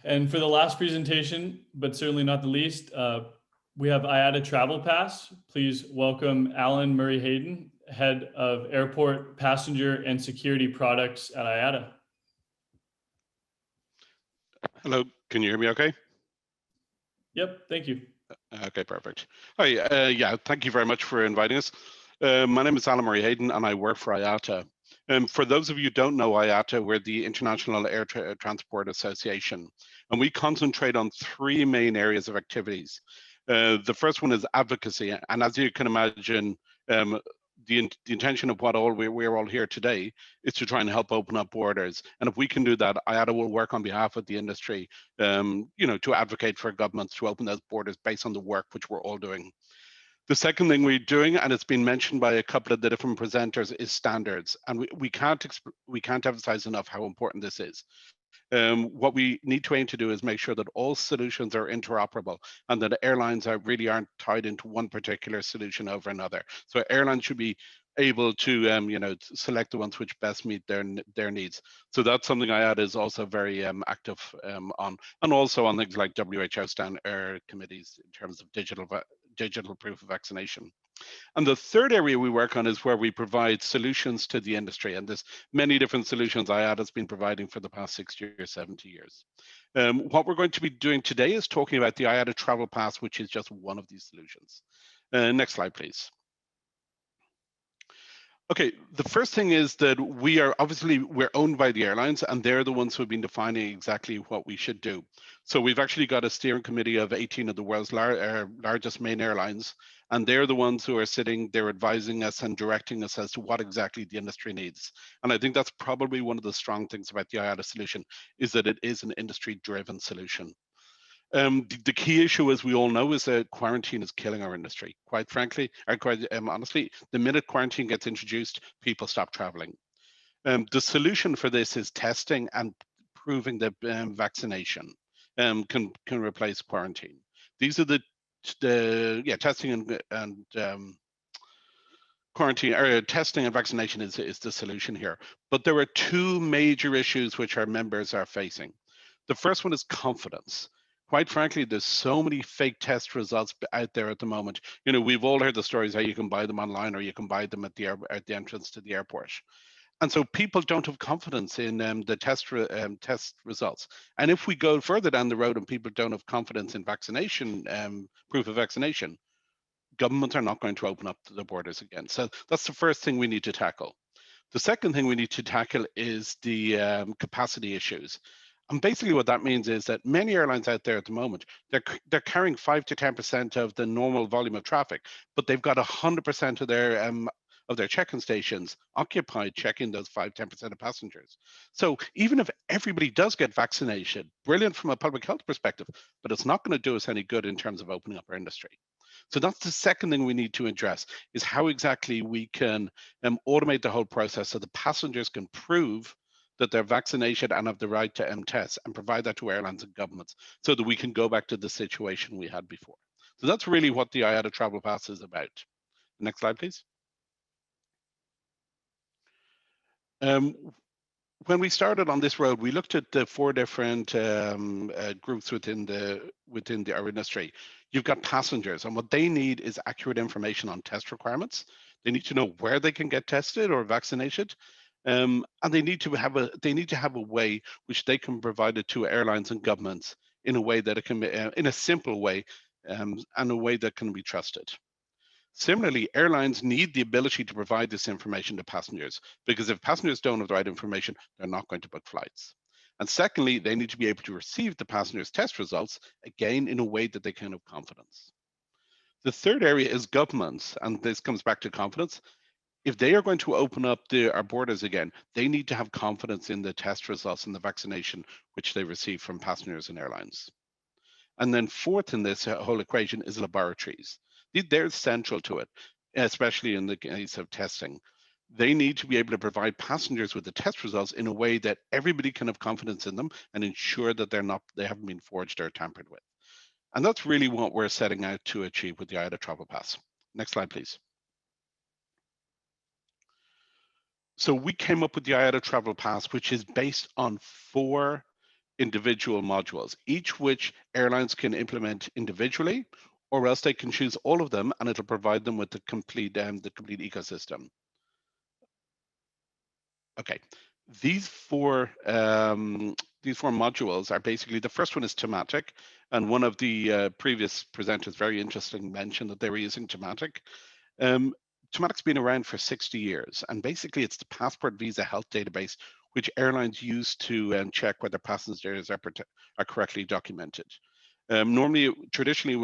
And for the last presentation, but certainly not the least, we have IATA Travel Pass. Please welcome Alan Murray Hayden, Head of Airport, Passenger, and Security Products at IATA. Hello, can you hear me okay? Yep, thank you. Okay, perfect. Hi, yeah, thank you very much for inviting us. My name is Alan Murray Hayden and I work for IATA. For those of you who don't know IATA, we're the International Air Transport Association, and we concentrate on three main areas of activities. The first one is advocacy, and as you can imagine, the intention of what we're all here today is to try and help open up borders. And if we can do that, IATA will work on behalf of the industry, to advocate for governments to open those borders based on the work which we're all doing. The second thing we're doing, and it's been mentioned by a couple of the different presenters, is standards. And we can't emphasize enough how important this is. What we need to aim to do is make sure that all solutions are interoperable and that airlines really aren't tied into one particular solution over another. So airlines should be able to select the ones which best meet their needs. So that's something IATA is also very active on, and also on things like WHO committees in terms of digital proof of vaccination. And the third area we work on is where we provide solutions to the industry. And there's many different solutions IATA has been providing for the past 60 or 70 years. What we're going to be doing today is talking about the IATA Travel Pass, which is just one of these solutions. Next slide, please. Okay, the first thing is that we're owned by the airlines, and they're the ones who have been defining exactly what we should do. So we've actually got a steering committee of 18 of the world's largest main airlines, and they're the ones who are sitting there advising us and directing us as to what exactly the industry needs. And I think that's probably one of the strong things about the IATA solution, is that it is an industry-driven solution. The key issue, as we all know, is that quarantine is killing our industry. Quite frankly, or quite honestly, the minute quarantine gets introduced, people stop traveling. The solution for this is testing and proving that vaccination can replace quarantine. These are the testing and quarantine, or testing and vaccination is the solution here. But there are two major issues which our members are facing. The first one is confidence. Quite frankly, there's so many fake test results out there at the moment. We've all heard the stories how you can buy them online or you can buy them at the entrance to the airport. And so people don't have confidence in the test results. And if we go further down the road and people don't have confidence in vaccination, proof of vaccination, governments are not going to open up the borders again. So that's the first thing we need to tackle. The second thing we need to tackle is the capacity issues. And basically what that means is that many airlines out there at the moment, they're carrying 5 to 10% of the normal volume of traffic, but they've got 100% of their check-in stations occupied checking those 5–10% of passengers. So even if everybody does get vaccinated, brilliant from a public health perspective, but it's not going to do us any good in terms of opening up our industry. So that's the second thing we need to address, is how exactly we can automate the whole process so the passengers can prove that they're vaccinated and have the right to test, and provide that to airlines and governments so that we can go back to the situation we had before. So that's really what the IATA Travel Pass is about. Next slide, please. When we started on this road, we looked at the 4 different groups within our industry. You've got passengers, and what they need is accurate information on test requirements. They need to know where they can get tested or vaccinated. And they need to have a way which they can provide it to airlines and governments in a way that it can be in a simple way, and a way that can be trusted. Similarly, airlines need the ability to provide this information to passengers, because if passengers don't have the right information, they're not going to book flights. And secondly, they need to be able to receive the passengers' test results, again, in a way that they can have confidence. The third area is governments, and this comes back to confidence. If they are going to open up our borders again, they need to have confidence in the test results and the vaccination which they receive from passengers and airlines. And then fourth in this whole equation is laboratories. They're central to it, especially in the case of testing. They need to be able to provide passengers with the test results in a way that everybody can have confidence in them and ensure that they haven't been forged or tampered with. And that's really what we're setting out to achieve with the IATA Travel Pass. Next slide, please. So we came up with the IATA Travel Pass, which is based on 4 individual modules, each which airlines can implement individually, or else they can choose all of them, and it'll provide them with the complete ecosystem. Okay, these four modules are basically, the first one is thematic, and one of the previous presenters very interesting mentioned that they were using thematic. Thematic's been around for 60 years, and basically it's the passport visa health database which airlines use to check whether passengers are correctly documented. Normally, traditionally, it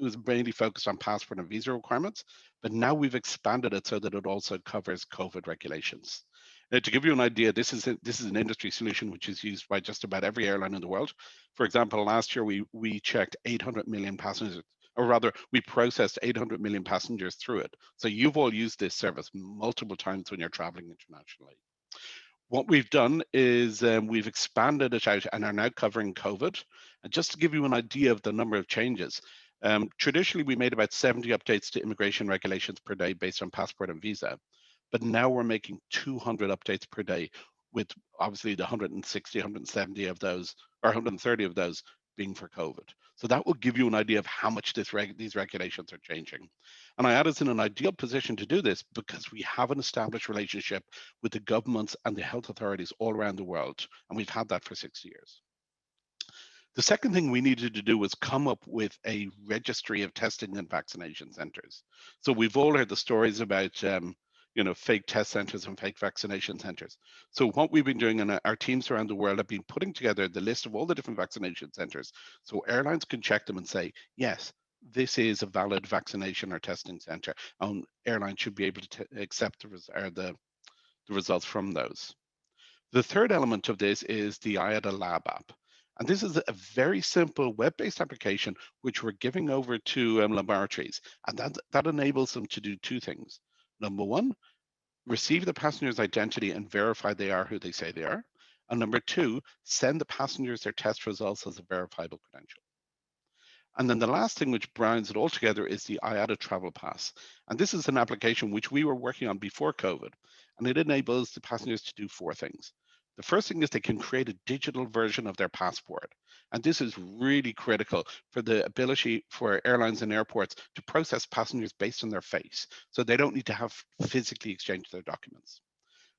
was mainly focused on passport and visa requirements, but now we've expanded it so that it also covers COVID regulations. To give you an idea, this is an industry solution which is used by just about every airline in the world. For example, last year we checked 800 million passengers, or rather, we processed 800 million passengers through it. So you've all used this service multiple times when you're traveling internationally. What we've done is we've expanded it out and are now covering COVID. And just to give you an idea of the number of changes, traditionally we made about 70 updates to immigration regulations per day based on passport and visa. But now we're making 200 updates per day, with obviously the 160, 170 of those, or 130 of those being for COVID. So that will give you an idea of how much these regulations are changing. And IATA's in an ideal position to do this because we have an established relationship with the governments and the health authorities all around the world. And we've had that for 6 years. The second thing we needed to do was come up with a registry of testing and vaccination centers. So we've all heard the stories about fake test centers and fake vaccination centers. So what we've been doing, and our teams around the world have been putting together the list of all the different vaccination centers, so airlines can check them and say, yes, this is a valid vaccination or testing center, and airlines should be able to accept the results from those. The third element of this is the IATA Lab app. And this is a very simple web-based application which we're giving over to laboratories. And that enables them to do two things. Number one, receive the passenger's identity and verify they are who they say they are. And number two, send the passengers their test results as a verifiable credential. And then the last thing which binds it all together is the IATA Travel Pass. And this is an application which we were working on before COVID. And it enables the passengers to do four things. The first thing is they can create a digital version of their passport. And this is really critical for the ability for airlines and airports to process passengers based on their face. So they don't need to have physically exchange their documents.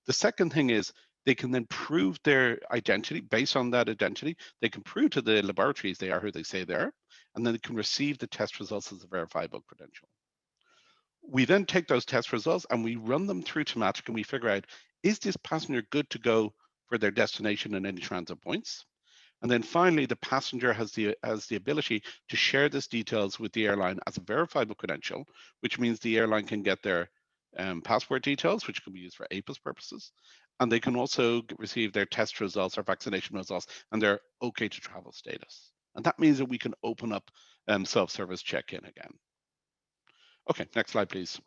The second thing is they can then prove their identity based on that identity. They can prove to the laboratories they are who they say they are, and then they can receive the test results as a verifiable credential. We then take those test results and we run them through Tomatic, and we figure out, is this passenger good to go for their destination and any transit points? And then finally, the passenger has the ability to share this details with the airline as a verifiable credential, which means the airline can get their passport details, which can be used for APAS purposes. And they can also receive their test results or vaccination results and their okay to travel status. And that means that we can open up self-service check-in again. Okay, next slide, please.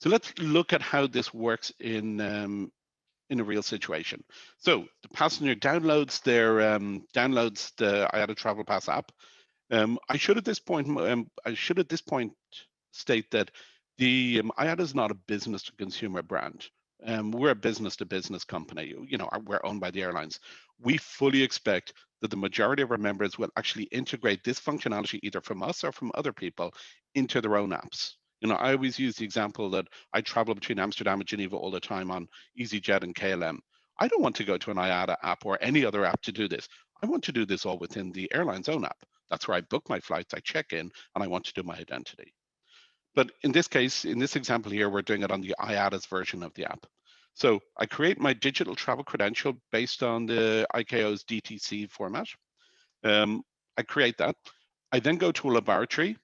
So let's look at how this works in a real situation. So the passenger downloads the IATA Travel Pass app. I should at this point state that the IATA is not a business to consumer brand. We're a business to business company. We're owned by the airlines. We fully expect that the majority of our members will actually integrate this functionality either from us or from other people into their own apps. I always use the example that I travel between Amsterdam and Geneva all the time on EasyJet and KLM. I don't want to go to an IATA app or any other app to do this. I want to do this all within the airline's own app. That's where I book my flights, I check in, and I want to do my identity. But in this case, in this example here, we're doing it on the IATA's version of the app. So I create my digital travel credential based on the ICAO's DTC format. I create that. I then go to a laboratory.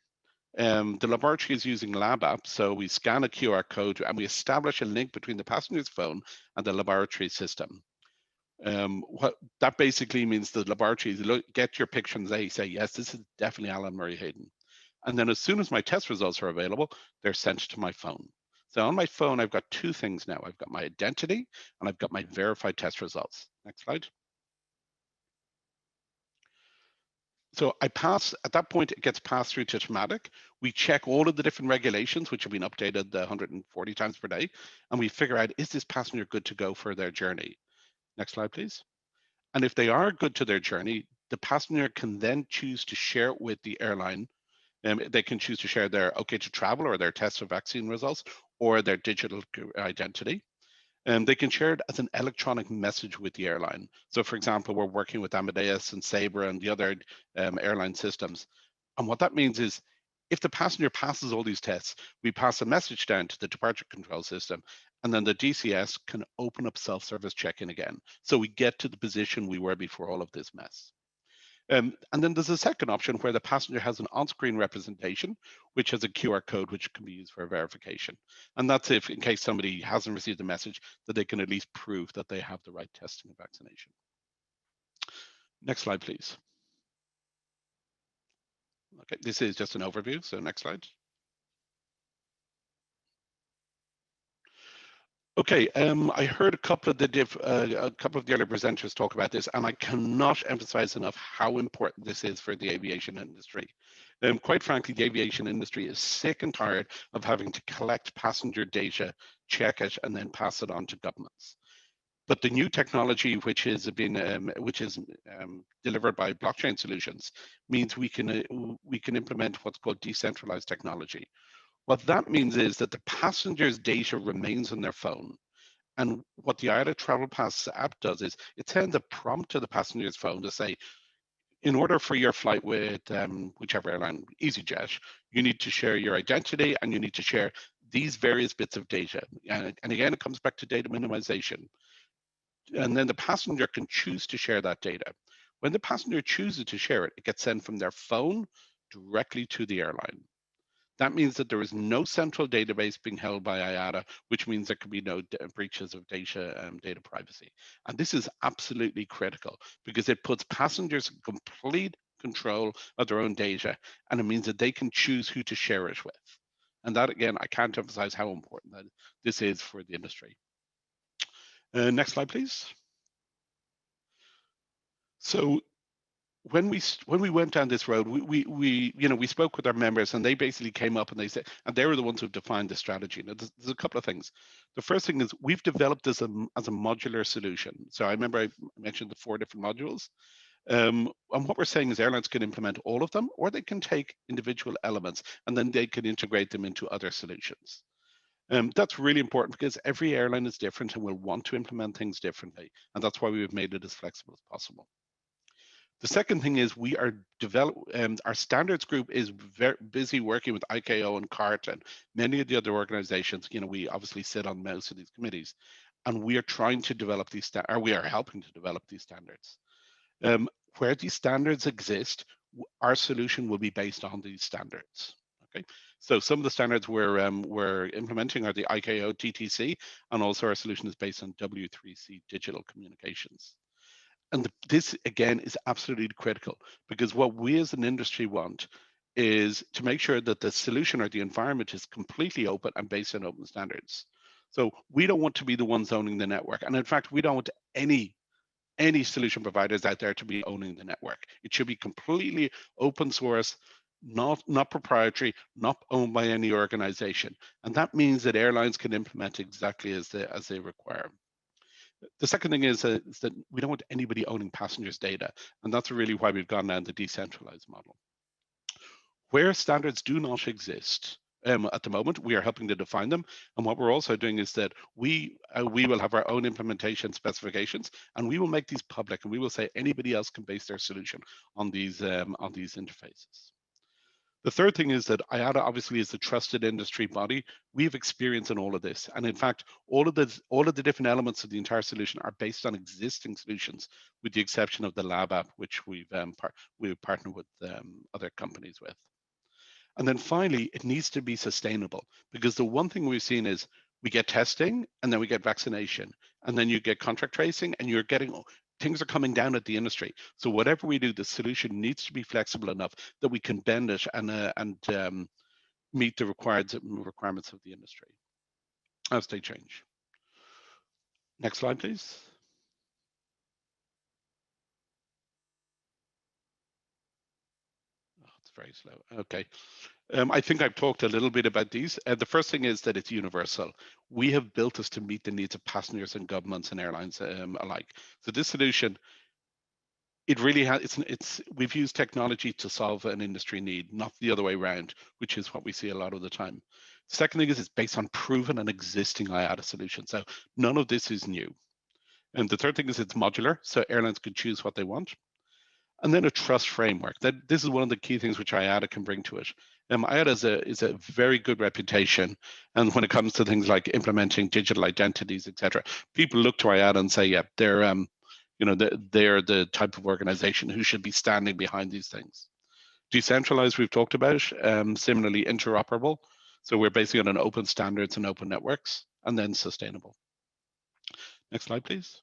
The laboratory is using Lab App, so we scan a QR code and we establish a link between the passenger's phone and the laboratory system. What that basically means, the laboratories get your picture and they say, yes, this is definitely Alan Murray Hayden. And then as soon as my test results are available, they're sent to my phone. So on my phone, I've got two things now. I've got my identity and I've got my verified test results. Next slide. So at that point, it gets passed through to Automatic. We check all of the different regulations, which have been updated 140 times per day, and we figure out, is this passenger good to go for their journey? Next slide, please. And if they are good to their journey, the passenger can then choose to share it with the airline. They can choose to share their OK to travel or their test of vaccine results or their digital identity. They can share it as an electronic message with the airline. So, for example, we're working with Amadeus and Sabre and the other airline systems. And what that means is if the passenger passes all these tests, we pass a message down to the departure control system, and then the DCS can open up self-service check-in again. So we get to the position we were before all of this mess. And then there's a second option where the passenger has an on-screen representation, which has a QR code which can be used for verification. And that's if, in case somebody hasn't received a message, that they can at least prove that they have the right testing and vaccination. Next slide, please. Okay, this is just an overview, so next slide. Okay, I heard a couple of the earlier presenters talk about this, and I cannot emphasize enough how important this is for the aviation industry. Quite frankly, the aviation industry is sick and tired of having to collect passenger data, check it, and then pass it on to governments. But the new technology, which is delivered by blockchain solutions, means we can implement what's called decentralized technology. What that means is that the passenger's data remains on their phone. And what the IATA Travel Pass app does is it sends a prompt to the passenger's phone to say, in order for your flight with whichever airline, EasyJet, you need to share your identity and you need to share these various bits of data. And again, it comes back to data minimization. And then the passenger can choose to share that data. When the passenger chooses to share it, it gets sent from their phone directly to the airline. That means that there is no central database being held by IATA, which means there can be no breaches of data privacy. And this is absolutely critical because it puts passengers in complete control of their own data, and it means that they can choose who to share it with. And that, again, I can't emphasize how important that this is for the industry. Next slide, please. So when we went down this road, we spoke with our members, and they basically came up and they said, and they were the ones who defined the strategy. Now, there's a couple of things. The first thing is we've developed this as a modular solution. So I remember I mentioned the 4 different modules. And what we're saying is airlines can implement all of them, or they can take individual elements and then they can integrate them into other solutions. That's really important because every airline is different and will want to implement things differently. And that's why we've made it as flexible as possible. The second thing is we are our standards group is very busy working with ICAO and CART and many of the other organizations. We obviously sit on most of these committees, and we are trying to develop these, or we are helping to develop these standards. Where these standards exist, our solution will be based on these standards. Okay, so some of the standards we're implementing are the ICAO TTC, and also our solution is based on W3C digital communications. And this, again, is absolutely critical because what we as an industry want is to make sure that the solution or the environment is completely open and based on open standards. So we don't want to be the ones owning the network. And in fact, we don't want any solution providers out there to be owning the network. It should be completely open source, not proprietary, not owned by any organization. And that means that airlines can implement exactly as they require. The second thing is that we don't want anybody owning passengers' data, and that's really why we've gone down the decentralized model. Where standards do not exist at the moment, we are helping to define them, and what we're also doing is that we will have our own implementation specifications, and we will make these public, and we will say anybody else can base their solution on these interfaces. The third thing is that IATA obviously is a trusted industry body. We have experience in all of this. And in fact, all of the different elements of the entire solution are based on existing solutions, with the exception of the lab app, which we've partnered with other companies with. And then finally, it needs to be sustainable, because the one thing we've seen is we get testing and then we get vaccination, and then you get contract tracing, and you're getting things are coming down at the industry. So whatever we do, the solution needs to be flexible enough that we can bend it and meet the requirements of the industry as they change. Next slide, please. Oh, it's very slow. Okay. I think I've talked a little bit about these. The first thing is that it's universal. We have built this to meet the needs of passengers and governments and airlines alike. So this solution it really has, we've used technology to solve an industry need, not the other way around, which is what we see a lot of the time. The second thing is it's based on proven and existing IATA solutions. So none of this is new. And the third thing is it's modular, so airlines can choose what they want. And then a trust framework. That this is one of the key things which IATA can bring to it. IATA is a very good reputation, and when it comes to things like implementing digital identities, etc., people look to IATA and say, yeah, they're they're the type of organization who should be standing behind these things. Decentralized, we've talked about. Similarly, interoperable. So we're basically on an open standards and open networks, and then sustainable. Next slide, please.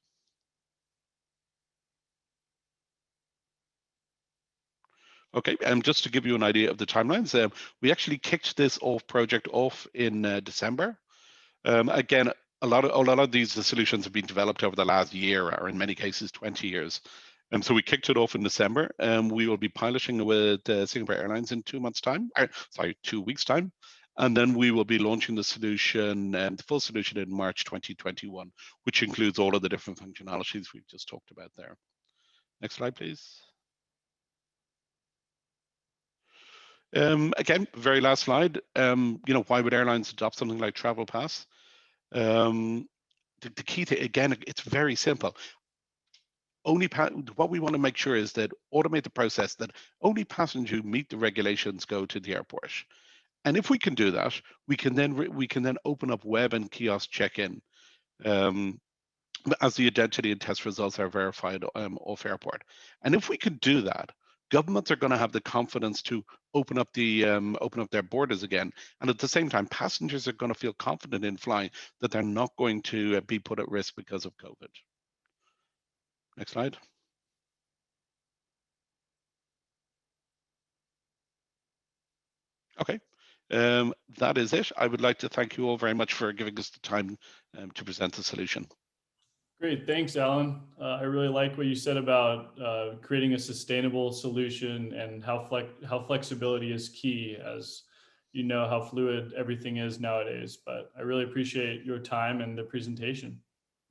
Okay, and just to give you an idea of the timelines, we actually kicked this project off in December. Again, a lot of these solutions have been developed over the last year, or in many cases 20 years. So we kicked it off in December, and we will be piloting with Singapore Airlines in 2 months' time. 2 weeks' time, and then we will be launching the solution, the full solution, in March 2021, which includes all of the different functionalities we've just talked about there. Next slide, please. Again, very last slide. Why would airlines adopt something like Travel Pass? The key thing, again, it's very simple. What we want to make sure is that automate the process that only passengers who meet the regulations go to the airport. And if we can do that, we can then open up web and kiosk check-in. As the identity and test results are verified off airport. And if we could do that, governments are going to have the confidence to open up their borders again. And at the same time, passengers are going to feel confident in flying, that they're not going to be put at risk because of COVID. Next slide. Okay. That is it. I would like to thank you all very much for giving us the time to present the solution. Great, thanks, Alan. I really like what you said about creating a sustainable solution and how flexibility is key, as you know how fluid everything is nowadays. But I really appreciate your time and the presentation.